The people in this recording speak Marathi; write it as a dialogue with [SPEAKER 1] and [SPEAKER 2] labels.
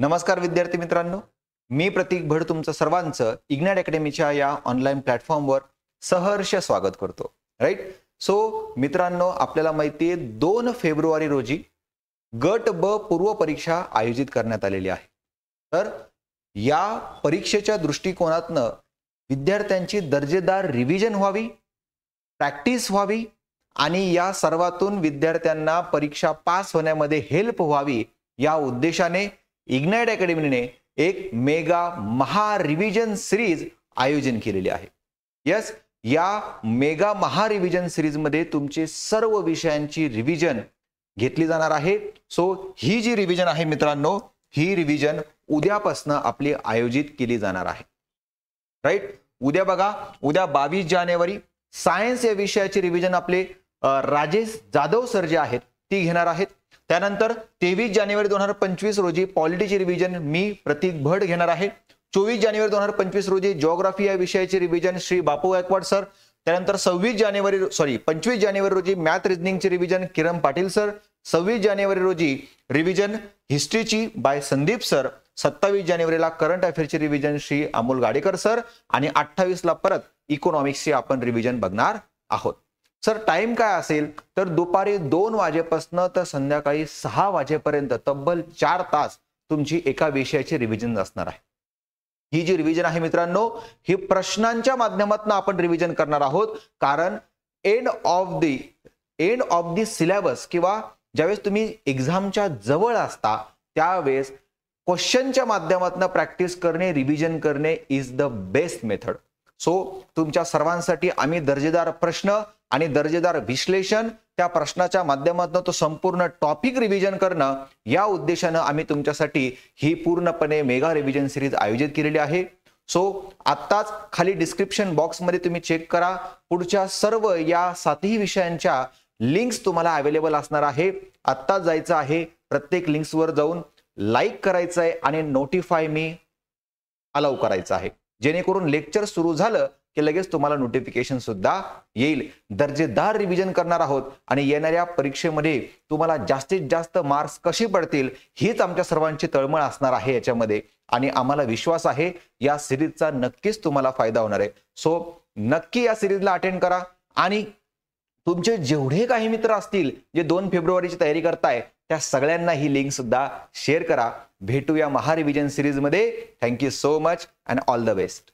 [SPEAKER 1] नमस्कार विद्यार्थी मित्रांनो, मी प्रतीक भड तुमचं सर्वांचं इग्नाइट अकॅडमीच्या या ऑनलाईन प्लॅटफॉर्मवर सहर्ष स्वागत करतो. राईट. सो मित्रांनो, आपल्याला माहिती आहे 2 फेब्रुवारी रोजी गट ब पूर्व परीक्षा आयोजित करण्यात आलेली आहे. तर या परीक्षेच्या दृष्टिकोनातनं विद्यार्थ्यांची दर्जेदार रिव्हिजन व्हावी, प्रॅक्टिस व्हावी आणि या सर्वातून विद्यार्थ्यांना परीक्षा पास होण्यामध्ये हेल्प व्हावी या उद्देशाने इग्नाइट अकॅडमीने एक मेगा महा रिव्हिजन सिरीज आयोजन केलेली आहे. यस, या मेगा महा रिव्हिजन सिरीज मध्ये तुमचे सर्व विषयांची रिव्हिजन घेतली जाणार आहे. सो ही जी रिव्हिजन आहे मित्रांनो, ही रिव्हिजन उद्यापासून आपली आयोजित केली जाणार आहे. राईट. उद्या बघा, उद्या 22 जानेवारी सायन्स या विषयाची रिव्हिजन आपले राजेश जाधव सर जे आहेत ती घेणार आहेत. त्यानंतर 23 जानेवारी 2025 रोजी पॉलिटीची रिव्हिजन मी प्रतीक भड घेणार आहे. 24 जानेवारी 2025 रोजी जिओग्राफी या विषयाची रिव्हिजन श्री बापू गायकवाड सर. त्यानंतर 25 जानेवारी रोजी मॅथ रिजनिंगची रिव्हिजन किरण पाटील सर. 26 जानेवारी रोजी रिव्हिजन हिस्ट्रीची बाय संदीप सर. 27 जानेवारीला करंट अफेअरची रिव्हिजन श्री अमोल गाडेकर सर आणि 28 ला परत इकॉनॉमिक्सची आपण रिव्हिजन बघणार आहोत. सर टाइम काय असेल तर दुपारी 2 वाजेपासून तर संध्याकाळी 6 वाजेपर्यंत तब्बल 4 तास तुमची एका विषयाची रिव्हिजन असणार आहे. ही जी रिव्हिजन आहे मित्रांनो, ही प्रश्नांच्या माध्यमातून आपण रिव्हिजन करणार आहोत. कारण एंड ऑफ द सिलेबस किंवा ज्यावेळेस तुम्ही एक्झामच्या जवळ असता त्यावेळेस क्वेश्चनच्या माध्यमातून प्रॅक्टिस करणे, रिव्हिजन करणे is the best method. So तुमच्या सर्वांसाठी आम्ही दर्जेदार प्रश्न आणि दर्जेदार विश्लेषण, त्या प्रश्नाच्या माध्यमातून तो संपूर्ण टॉपिक रिव्हिजन करणं या उद्देशानं आम्ही तुमच्यासाठी ही पूर्णपणे मेगा रिव्हिजन सिरीज आयोजित केलेली आहे. सो आत्ताच खाली डिस्क्रिप्शन बॉक्समध्ये तुम्ही चेक करा. पुढच्या सर्व या 7ही विषयांच्या लिंक्स तुम्हाला अवेलेबल असणार आहे. आत्ताच जायचं आहे, प्रत्येक लिंक्सवर जाऊन लाईक करायचं आहे आणि नोटिफाय मी अलाउ करायचं आहे, जेणेकरून लेक्चर सुरू झालं की लगेच तुम्हाला नोटिफिकेशन सुद्धा येईल. दर्जेदार रिव्हिजन करणार आहोत आणि येणाऱ्या परीक्षेमध्ये तुम्हाला जास्तीत जास्त मार्क्स कसे पडतील हीच आमच्या सर्वांची तळमळ असणार आहे याच्यामध्ये. आणि आम्हाला विश्वास आहे या सिरीजचा नक्कीच तुम्हाला फायदा होणार आहे. सो नक्की या सिरीजला अटेंड करा आणि तुमचे जेवढे काही मित्र असतील जे 2 फेब्रुवारीची तयारी करताय त्या सगळ्यांना ही लिंक सुद्धा शेअर करा. भेटूया महा रिव्हिजन सिरीज मध्ये. Thank you so much and all the best.